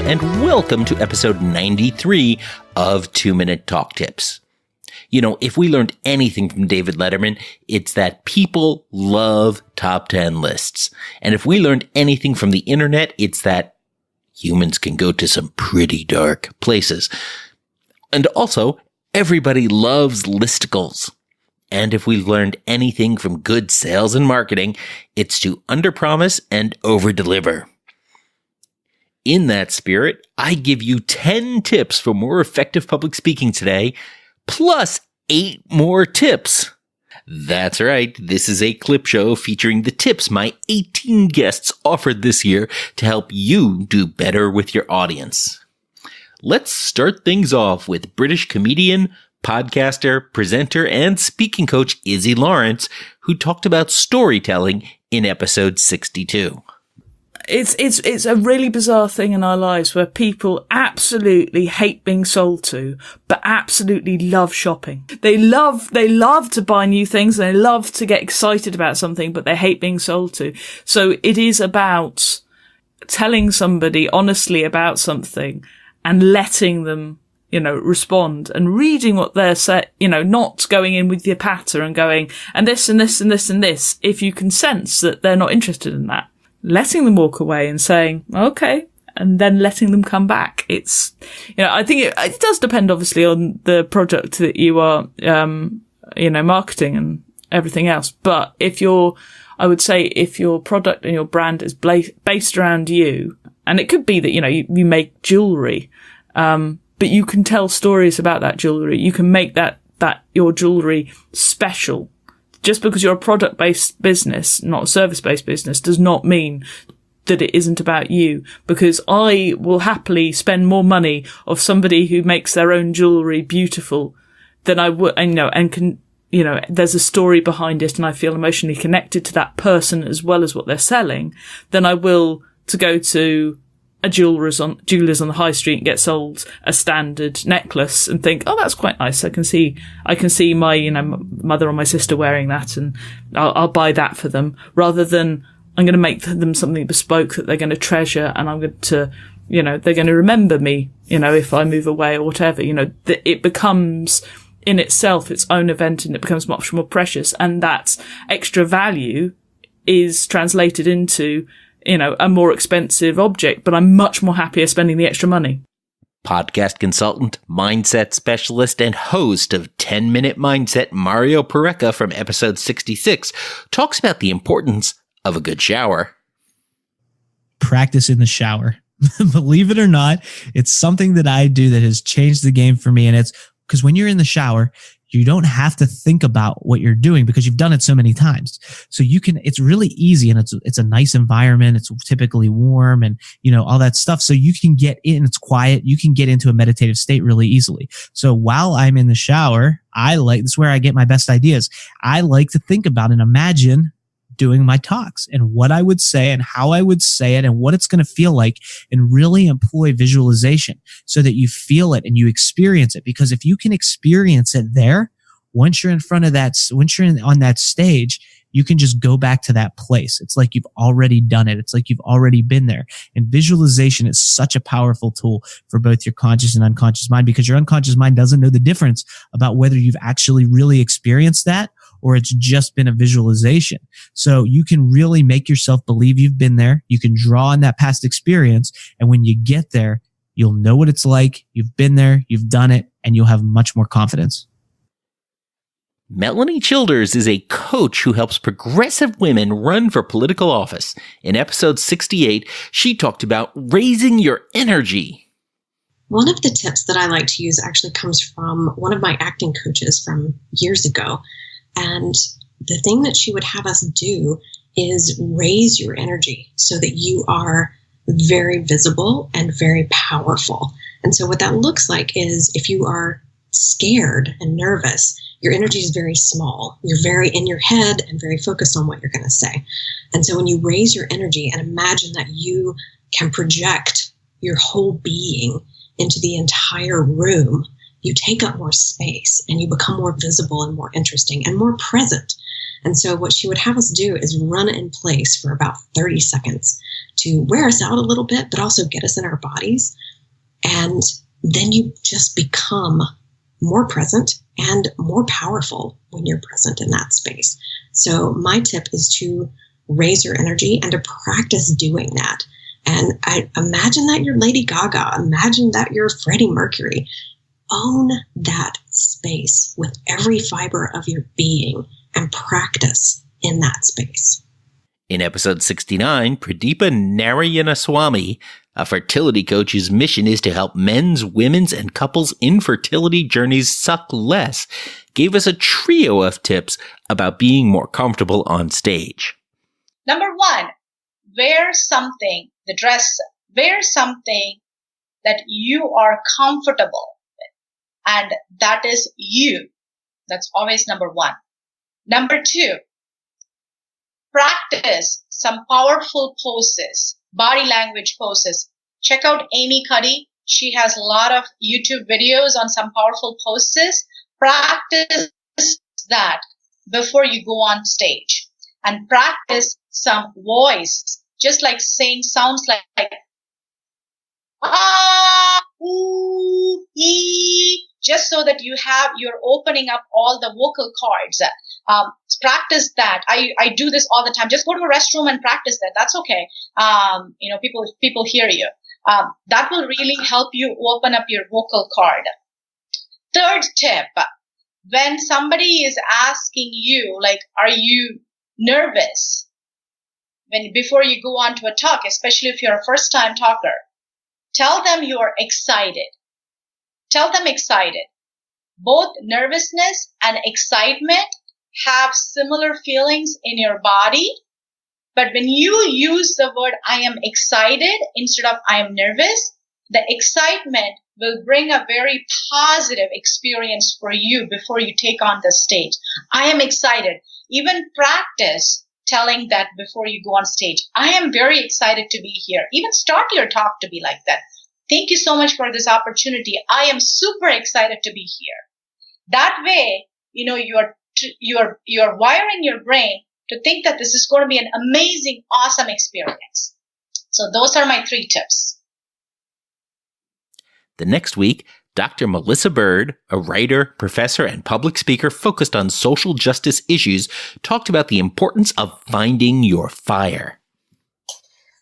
and welcome to episode 93 of 2-Minute Talk Tips. You know, if we learned anything from David Letterman, it's that people love top 10 lists. And if we learned anything from the internet, it's that humans can go to some pretty dark places. And also, everybody loves listicles. And if we've learned anything from good sales and marketing, it's to underpromise and overdeliver. In that spirit, I give you 10 tips for more effective public speaking today, plus 8 more tips. That's right, this is a clip show featuring the tips my 18 guests offered this year to help you do better with your audience. Let's start things off with British comedian, podcaster, presenter, and speaking coach Iszi Lawrence, who talked about storytelling in episode 62. It's a really bizarre thing in our lives where people absolutely hate being sold to, but absolutely love shopping. They love to buy new things, and they love to get excited about something, but they hate being sold to. So it is about telling somebody honestly about something and letting them, respond and reading what they're saying, not going in with your patter and going, and this and this and this and this, if you can sense that they're not interested in that. Letting them walk away and saying, okay, and then letting them come back. It's, I think it does depend obviously on the product that you are, marketing and everything else. But if your product and your brand is based around you, and it could be that, you make jewelry, but you can tell stories about that jewelry. You can make that your jewelry special. Just because you're a product-based business, not a service-based business, does not mean that it isn't about you. Because I will happily spend more money of somebody who makes their own jewelry beautiful than I would, there's a story behind it and I feel emotionally connected to that person as well as what they're selling, than I will to go to a jeweler's on the high street and get sold a standard necklace and think, oh, that's quite nice. I can see my, mother or my sister wearing that, and I'll buy that for them, rather than I'm going to make them something bespoke that they're going to treasure, and I'm going to, they're going to remember me, if I move away or whatever, it becomes in itself its own event, and it becomes much more precious. And that extra value is translated into, a more expensive object, but I'm much more happier spending the extra money. Podcast consultant, mindset specialist, and host of 10-Minute Mindset, Mario Porreca from episode 66, talks about the importance of a good shower. Practice in the shower. Believe it or not, it's something that I do that has changed the game for me. And it's because when you're in the shower, you don't have to think about what you're doing because you've done it so many times. So it's really easy, and it's a nice environment. It's typically warm and, all that stuff. So you can get in, it's quiet. You can get into a meditative state really easily. So while I'm in the shower, this is where I get my best ideas. I like to think about and imagine doing my talks and what I would say and how I would say it and what it's going to feel like, and really employ visualization so that you feel it and you experience it. Because if you can experience it there, once you're on that stage, you can just go back to that place. It's like you've already done it. It's like you've already been there. And visualization is such a powerful tool for both your conscious and unconscious mind, because your unconscious mind doesn't know the difference about whether you've actually really experienced that or it's just been a visualization. So you can really make yourself believe you've been there. You can draw on that past experience. And when you get there, you'll know what it's like. You've been there, you've done it, and you'll have much more confidence. Melanie Childers is a coach who helps progressive women run for political office. In episode 68, she talked about raising your energy. One of the tips that I like to use actually comes from one of my acting coaches from years ago. And the thing that she would have us do is raise your energy so that you are very visible and very powerful. And so what that looks like is, if you are scared and nervous, your energy is very small. You're very in your head and very focused on what you're going to say. And so when you raise your energy and imagine that you can project your whole being into the entire room, you take up more space and you become more visible and more interesting and more present. And so what she would have us do is run in place for about 30 seconds to wear us out a little bit, but also get us in our bodies. And then you just become more present and more powerful when you're present in that space. So my tip is to raise your energy and to practice doing that. And I imagine that you're Lady Gaga. Imagine that you're Freddie Mercury. Own that space with every fiber of your being and practice in that space. In episode 69, Pradeepa Narayanaswami, a fertility coach whose mission is to help men's, women's, and couples' infertility journeys suck less, gave us a trio of tips about being more comfortable on stage. Number 1, wear something that you are comfortable with. And that is you. That's always number 1. Number 2, practice some powerful poses, body language poses. Check out Amy Cuddy. She has a lot of YouTube videos on some powerful poses. Practice that before you go on stage. And practice some voice, just like saying sounds like ah, ooh, ee, just so that you're opening up all the vocal cords. Practice that. I do this all the time. Just go to a restroom and practice that. That's okay. People hear you. That will really help you open up your vocal cord. Third tip, when somebody is asking you, like, are you nervous? Before you go on to a talk, especially if you're a first-time talker, tell them you're excited. Tell them excited. Both nervousness and excitement have similar feelings in your body. But when you use the word I am excited instead of I am nervous, the excitement will bring a very positive experience for you before you take on the stage. I am excited. Even practice telling that before you go on stage. I am very excited to be here. Even start your talk to be like that. Thank you so much for this opportunity. I am super excited to be here. That way, you're wiring your brain to think that this is going to be an amazing, awesome experience. So those are my 3 tips. The next week, Dr. Melissa Bird, a writer, professor, and public speaker focused on social justice issues, talked about the importance of finding your fire.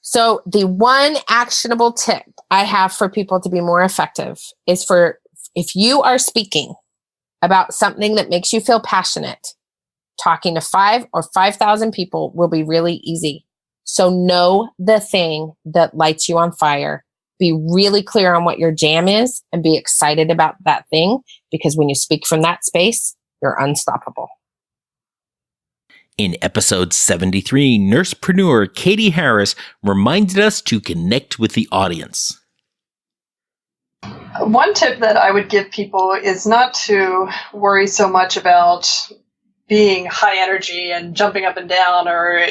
So the one actionable tip I have for people to be more effective is if you are speaking about something that makes you feel passionate, talking to 5 or 5,000 people will be really easy. So know the thing that lights you on fire. Be really clear on what your jam is and be excited about that thing, because when you speak from that space, you're unstoppable. In episode 73, nursepreneur Catie Harris reminded us to connect with the audience. One tip that I would give people is not to worry so much about being high energy and jumping up and down or,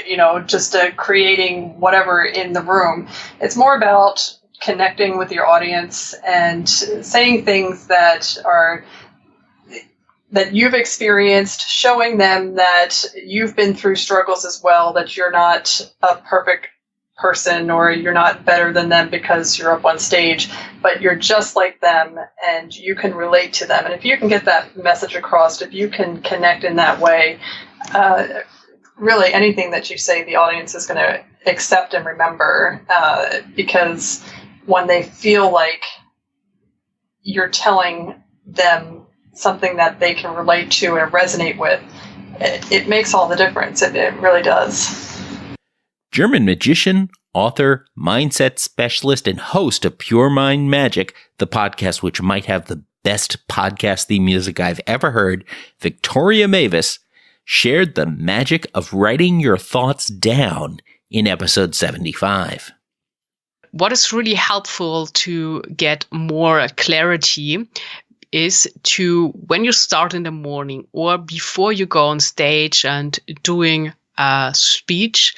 just creating whatever in the room. It's more about connecting with your audience and saying things that you've experienced, showing them that you've been through struggles as well, that you're not a perfect person or you're not better than them because you're up on stage, but you're just like them and you can relate to them. And if you can get that message across, if you can connect in that way, really anything that you say, the audience is going to accept and remember, because when they feel like you're telling them something that they can relate to and resonate with, it makes all the difference. It really does. German magician, author, mindset specialist, and host of Pure Mind Magic, the podcast which might have the best podcast theme music I've ever heard, Victoria Mavis, shared the magic of writing your thoughts down in episode 75. What is really helpful to get more clarity is to, when you start in the morning or before you go on stage and doing a speech,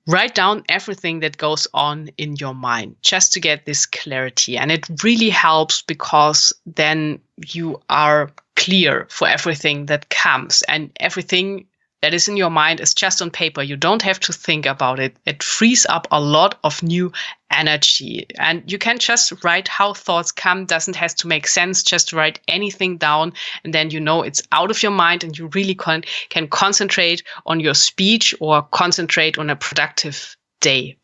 write down everything that goes on in your mind just to get this clarity. And it really helps because then you are clear for everything that comes, and everything that is in your mind is just on paper. You don't have to think about it. It frees up a lot of new energy. And you can just write how thoughts come. Doesn't have to make sense. Just write anything down. And then you know it's out of your mind and you really can concentrate on your speech or concentrate on a productive day.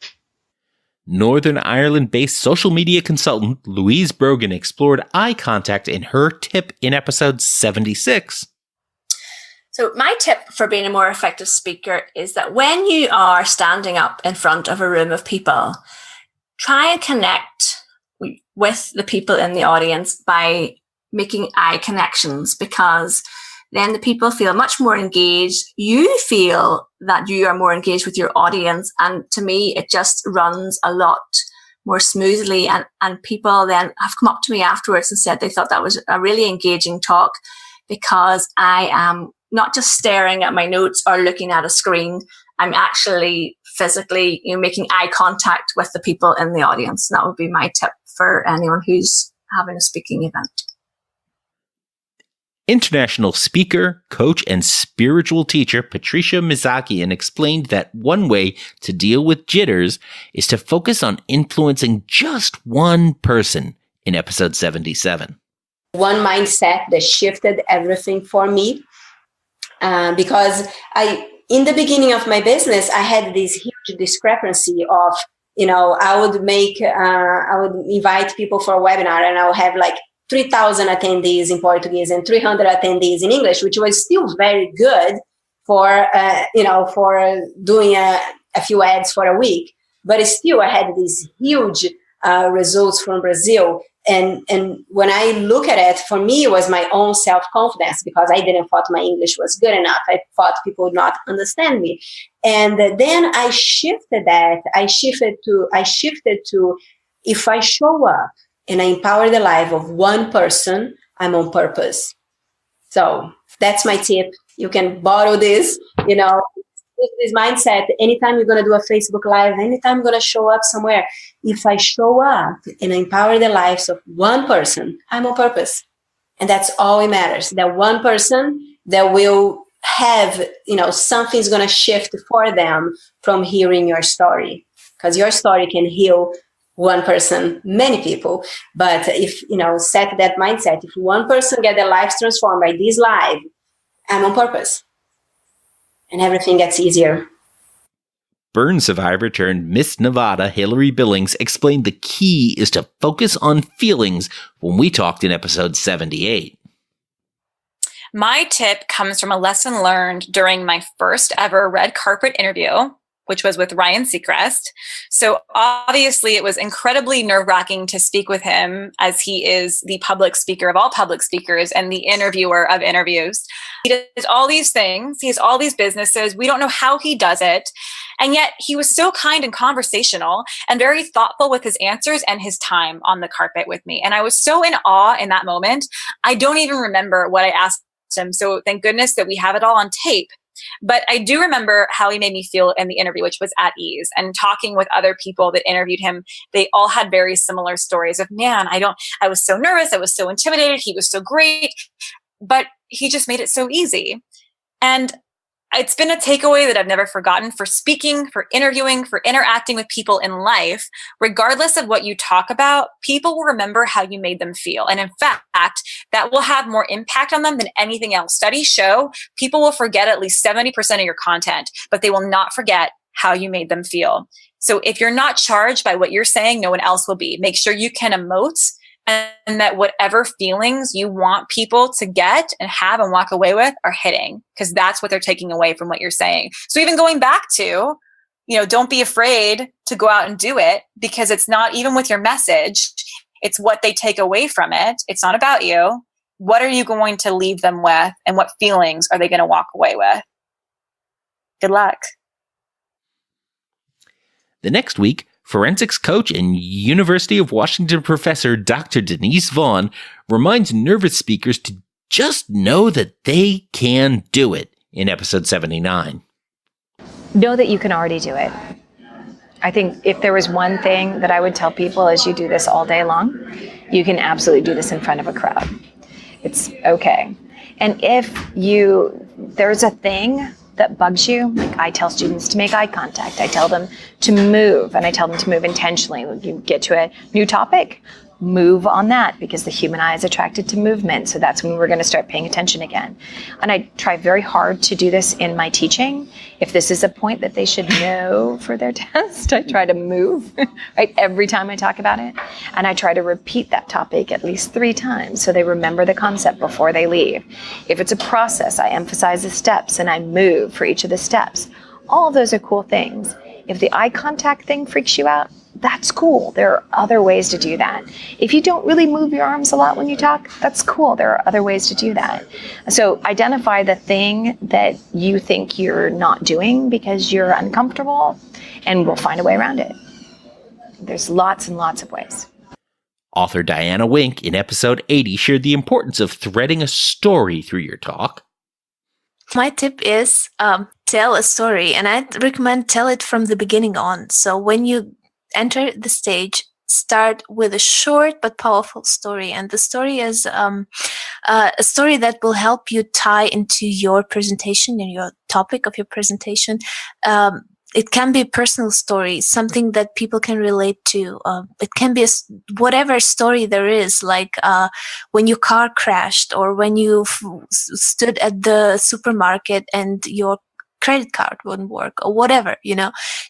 Northern Ireland-based social media consultant Louise Brogan explored eye contact in her tip in episode 76. So my tip for being a more effective speaker is that when you are standing up in front of a room of people, try and connect with the people in the audience by making eye connections, because then the people feel much more engaged. You feel that you are more engaged with your audience. And to me, it just runs a lot more smoothly. And people then have come up to me afterwards and said they thought that was a really engaging talk, because I am not just staring at my notes or looking at a screen. I'm actually physically making eye contact with the people in the audience. That would be my tip for anyone who's having a speaking event. International speaker, coach, and spiritual teacher Patricia Missakian explained that one way to deal with jitters is to focus on influencing just one person in episode 77. One mindset that shifted everything for me, because in the beginning of my business, I had this huge discrepancy of, I would invite people for a webinar and I would have like 3,000 attendees in Portuguese and 300 attendees in English, which was still very good for doing a few ads for a week. But still, I had these huge results from Brazil. And when I look at it, for me, it was my own self-confidence, because I didn't thought my English was good enough. I thought people would not understand me. And then I shifted that. I shifted to if I show up and I empower the life of one person, I'm on purpose. So that's my tip. You can borrow this, this mindset. Anytime you're going to do a Facebook Live, anytime you're going to show up somewhere, if I show up and I empower the lives of one person, I'm on purpose. And that's all it matters. That one person that will have, something's going to shift for them from hearing your story. Because your story can heal one person, many people. But if, set that mindset, if one person get their lives transformed by this live, I'm on purpose. And everything gets easier. Burn survivor turned Miss Nevada, Hilary Billings, explained the key is to focus on feelings when we talked in episode 78. My tip comes from a lesson learned during my first ever red carpet interview, which was with Ryan Seacrest. So obviously it was incredibly nerve-wracking to speak with him, as he is the public speaker of all public speakers and the interviewer of interviews. He does all these things. He has all these businesses. We don't know how he does it. And yet he was so kind and conversational and very thoughtful with his answers and his time on the carpet with me. And I was so in awe in that moment. I don't even remember what I asked him. So thank goodness that we have it all on tape. But I do remember how he made me feel in the interview, which was at ease. And talking with other people that interviewed him, they all had very similar stories of, man, I was so nervous. I was so intimidated. He was so great, but he just made it so easy. And it's been a takeaway that I've never forgotten for speaking, for interviewing, for interacting with people in life. Regardless of what you talk about, people will remember how you made them feel. And in fact, that will have more impact on them than anything else. Studies show people will forget at least 70% of your content, but they will not forget how you made them feel. So if you're not charged by what you're saying, no one else will be. Make sure you can emote, and that whatever feelings you want people to get and have and walk away with are hitting, because that's what they're taking away from what you're saying. So even going back to, don't be afraid to go out and do it, because it's not even with your message. It's what they take away from it. It's not about you. What are you going to leave them with, and what feelings are they going to walk away with? Good luck. The next week, forensics coach and University of Washington professor Dr. Denise Vaughan reminds nervous speakers to just know that they can do it in episode 79. Know that you can already do it. I think if there was one thing that I would tell people as you do this all day long, you can absolutely do this in front of a crowd. It's okay. And if there's a thing that bugs you, like I tell students to make eye contact. I tell them to move, and I tell them to move intentionally. When you get to a new topic, move on that, because the human eye is attracted to movement. So that's when we're going to start paying attention again. And I try very hard to do this in my teaching. If this is a point that they should know for their test, I try to move right every time I talk about it. And I try to repeat that topic at least 3 times so they remember the concept before they leave. If it's a process, I emphasize the steps and I move for each of the steps. All of those are cool things. If the eye contact thing freaks you out, that's cool. There are other ways to do that. If you don't really move your arms a lot when you talk, that's cool. There are other ways to do that. So identify the thing that you think you're not doing because you're uncomfortable, and we'll find a way around it. There's lots and lots of ways. Author Diana Wink in episode 80 shared the importance of threading a story through your talk. My tip is tell a story, and I'd recommend tell it from the beginning on. So when you enter the stage, start with a short but powerful story. And the story is a story that will help you tie into your presentation and your topic of your presentation. It can be a personal story, something that people can relate to. It can be whatever story there is, like when your car crashed, or when you stood at the supermarket and your credit card wouldn't work, or whatever,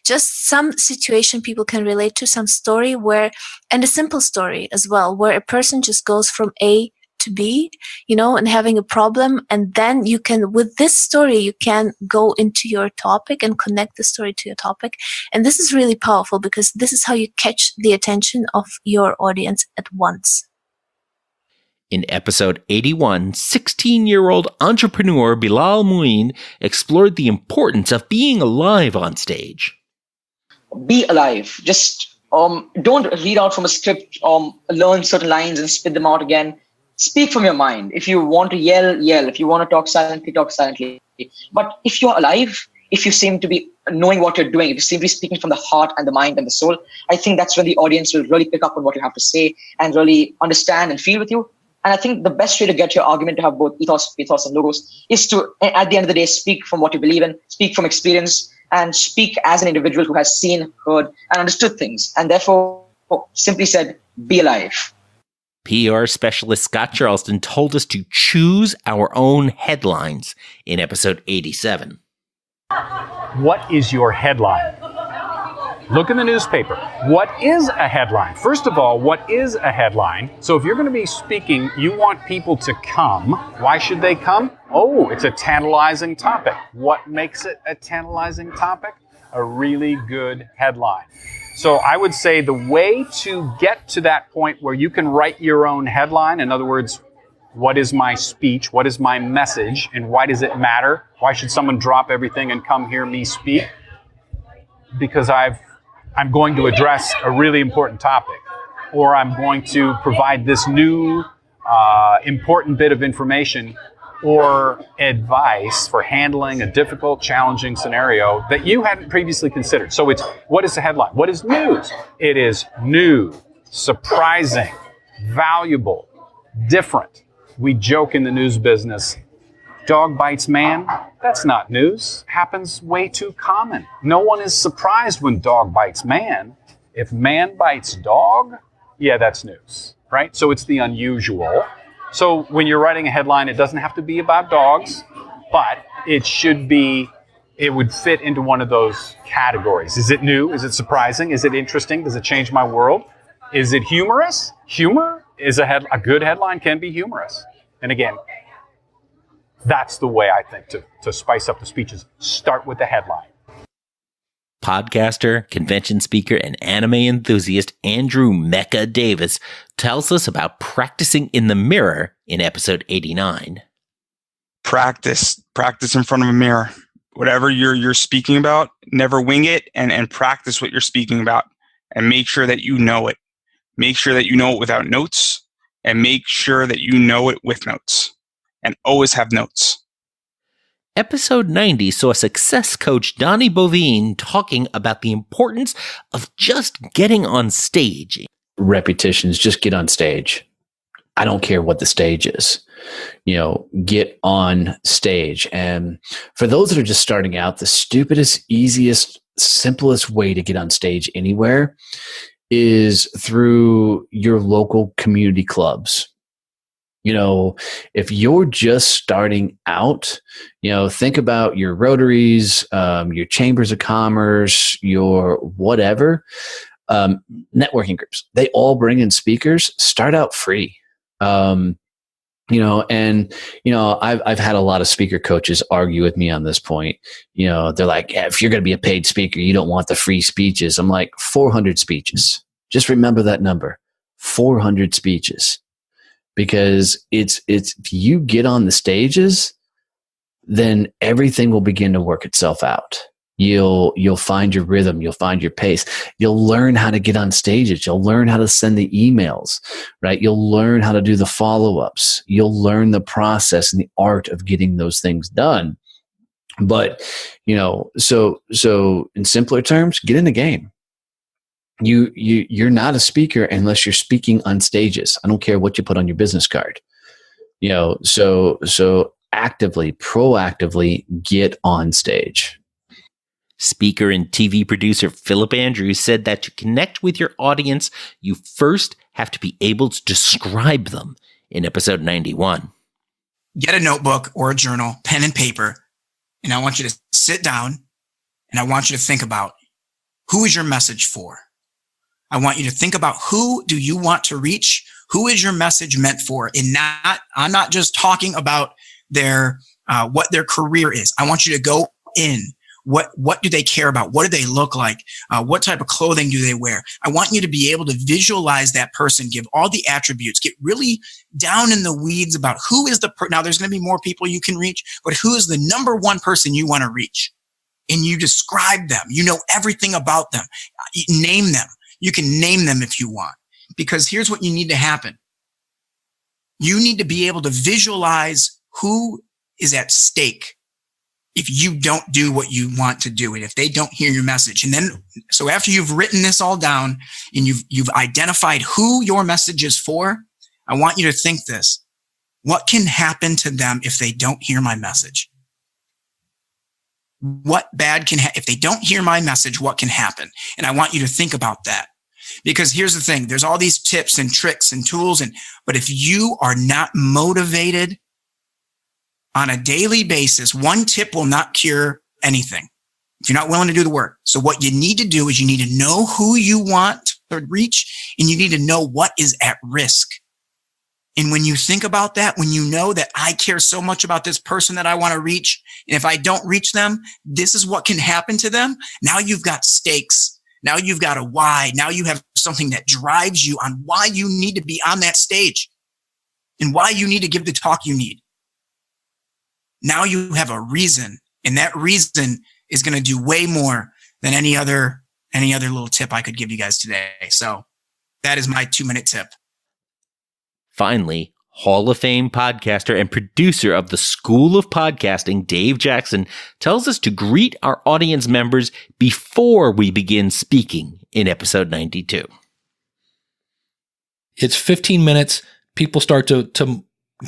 just some situation people can relate to, some story and a simple story as well, where a person just goes from A to B, and having a problem. And then you can, with this story, you can go into your topic and connect the story to your topic. And this is really powerful because this is how you catch the attention of your audience at once. In episode 81, 16-year-old entrepreneur Bilal Moin explored the importance of being alive on stage. Be alive. Just don't read out from a script, learn certain lines and spit them out again. Speak from your mind. If you want to yell, yell. If you want to talk silently, talk silently. But if you're alive, if you seem to be knowing what you're doing, if you seem to be speaking from the heart and the mind and the soul, I think that's when the audience will really pick up on what you have to say and really understand and feel with you. And I think the best way to get your argument to have both ethos and logos is to, at the end of the day, speak from what you believe in, speak from experience, and speak as an individual who has seen, heard, and understood things. And therefore, simply said, be alive. PR specialist Scott Charlston told us to choose our own headlines in episode 87. What is your headline? Look in the newspaper. What is a headline? First of all, what is a headline? So if you're going to be speaking, you want people to come. Why should they come? Oh, it's a tantalizing topic. What makes it a tantalizing topic? A really good headline. So I would say the way to get to that point where you can write your own headline, in other words, what is my speech? What is my message? And why does it matter? Why should someone drop everything and come hear me speak? Because I'm going to address a really important topic, or I'm going to provide this new important bit of information or advice for handling a difficult, challenging scenario that you hadn't previously considered. So it's, what is the headline? What is news? It is new, surprising, valuable, different. We joke in the news business, dog bites man, that's not news. Happens way too common. No one is surprised when dog bites man. If man bites dog, yeah, that's news, right? So it's the unusual. So when you're writing a headline, it doesn't have to be about dogs, but it would fit into one of those categories. Is it new? Is it surprising? Is it interesting? Does it change my world? Is it humorous? Humor is a good headline can be humorous. And again, that's the way I think to spice up the speeches. Start with the headline. Podcaster, convention speaker, and anime enthusiast Andrew Mecha Davis tells us about practicing in the mirror in episode 89. Practice in front of a mirror. Whatever you're speaking about, never wing it, and practice what you're speaking about, and make sure that you know it. Make sure that you know it without notes, and make sure that you know it with notes. And always have notes. Episode 90 saw success coach Donnie Boivin talking about the importance of just getting on stage. Repetitions, just get on stage. I don't care what the stage is, get on stage. And for those that are just starting out, the stupidest, easiest, simplest way to get on stage anywhere is through your local community clubs. If you're just starting out, think about your Rotaries, your Chambers of Commerce, your whatever, networking groups. They all bring in speakers. Start out free. I've had a lot of speaker coaches argue with me on this point. They're like, yeah, if you're going to be a paid speaker, you don't want the free speeches. I'm like, 400 speeches. Just remember that number, 400 speeches. Because it's if you get on the stages, then everything will begin to work itself out. You'll find your rhythm, you'll find your pace. You'll learn how to get on stages. You'll learn how to send the emails, right? You'll learn how to do the follow-ups. You'll learn the process and the art of getting those things done. But, so in simpler terms, get in the game. You're not a speaker unless you're speaking on stages. I don't care what you put on your business card. So actively, proactively get on stage. Speaker and TV producer Philip Andrews said that to connect with your audience, you first have to be able to describe them in episode 91. Get a notebook or a journal, pen and paper, and I want you to sit down and I want you to think about who is your message for? I want you to think about who do you want to reach? Who is your message meant for? And I'm not just talking about their what their career is. I want you to go in. What do they care about? What do they look like? What type of clothing do they wear? I want you to be able to visualize that person, give all the attributes, get really down in the weeds about who is now there's going to be more people you can reach, but who is the number one person you want to reach? And you describe them. You know everything about them. You name them. You can name them if you want, because here's what you need to happen. You need to be able to visualize who is at stake if you don't do what you want to do and if they don't hear your message. And then, so after you've written this all down and you've identified who your message is for, I want you to think this. What can happen to them if they don't hear my message? What bad can if they don't hear my message, what can happen? And I want you to think about that. Because here's the thing, there's all these tips and tricks and tools, but if you are not motivated on a daily basis, one tip will not cure anything if you're not willing to do the work. So what you need to do is you need to know who you want to reach, and you need to know what is at risk. And when you think about that, when you know that I care so much about this person that I want to reach, and if I don't reach them, this is what can happen to them. Now you've got stakes. Now you've got a why. Now you have something that drives you on why you need to be on that stage and why you need to give the talk you need. Now you have a reason, and that reason is going to do way more than any other little tip I could give you guys today. So that is my 2-minute tip. Finally, Hall of Fame podcaster and producer of the School of Podcasting, Dave Jackson, tells us to greet our audience members before we begin speaking in episode 92. It's 15 minutes. People start to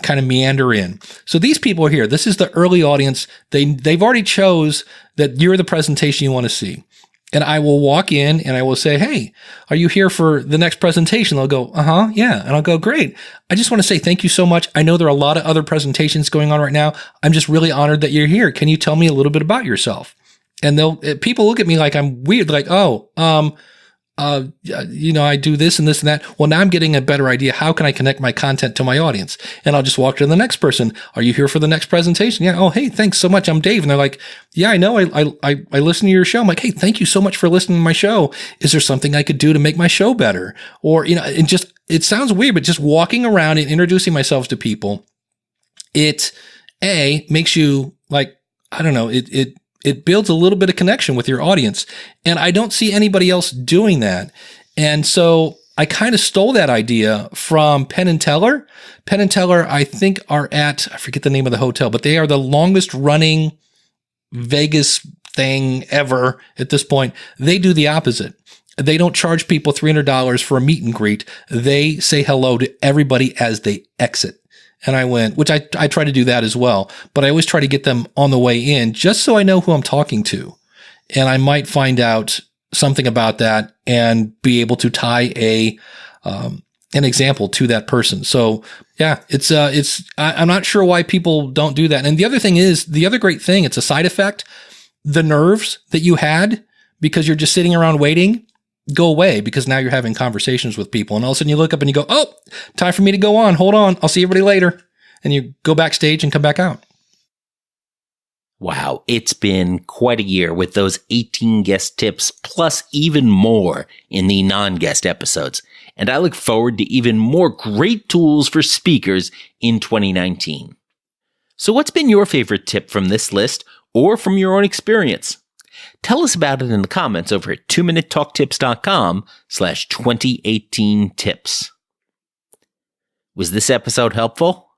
kind of meander in. So these people are here. This is the early audience. They've already chose that you're the presentation you want to see. And I will walk in and I will say, hey, are you here for the next presentation? They'll go, yeah. And I'll go, great. I just want to say thank you so much. I know there are a lot of other presentations going on right now. I'm just really honored that you're here. Can you tell me a little bit about yourself? And people look at me like I'm weird, like, I do this and this and that. Well, now I'm getting a better idea. How can I connect my content to my audience? And I'll just walk to the next person. Are you here for the next presentation? Yeah. Oh, hey, thanks so much. I'm Dave. And they're like, yeah, I know. I listen to your show. I'm like, hey, thank you so much for listening to my show. Is there something I could do to make my show better? Or, it sounds weird, but just walking around and introducing myself to people, it makes you like, I don't know, it builds a little bit of connection with your audience. And I don't see anybody else doing that. And so I kind of stole that idea from Penn & Teller. Penn & Teller, I think, are I forget the name of the hotel, but they are the longest running Vegas thing ever at this point. They do the opposite. they don't charge people $300 for a meet and greet. They say hello to everybody as they exit. And I went, which I try to do that as well, but I always try to get them on the way in just so I know who I'm talking to. And I might find out something about that and be able to tie an example to that person. So yeah, I'm not sure why people don't do that. And the other thing is, the other great thing, it's a side effect. The nerves that you had because you're just sitting around waiting go away because now you're having conversations with people. And all of a sudden you look up and you go, oh, time for me to go on. Hold on. I'll see everybody later. And you go backstage and come back out. Wow, it's been quite a year with those 18 guest tips plus even more in the non-guest episodes. And I look forward to even more great tools for speakers in 2019. So what's been your favorite tip from this list or from your own experience? Tell us about it in the comments over at 2minutetalktips.com/2018tips. Was this episode helpful?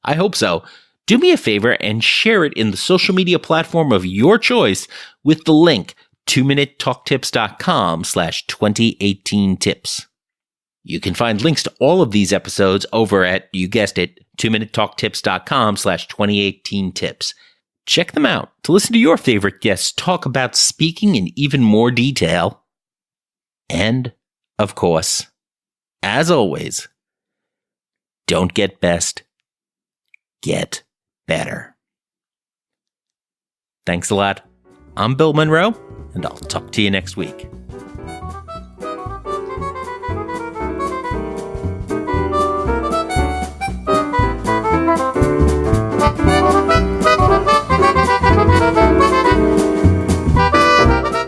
I hope so. Do me a favor and share it in the social media platform of your choice with the link 2minutetalktips.com/2018tips. You can find links to all of these episodes over at, you guessed it, 2minutetalktips.com/2018tips. Check them out to listen to your favorite guests talk about speaking in even more detail. And, of course, as always, don't get best, get better. Thanks a lot. I'm Bill Monroe, and I'll talk to you next week.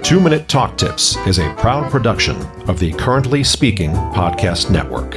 Two-Minute Talk Tips is a proud production of the Currently Speaking Podcast Network.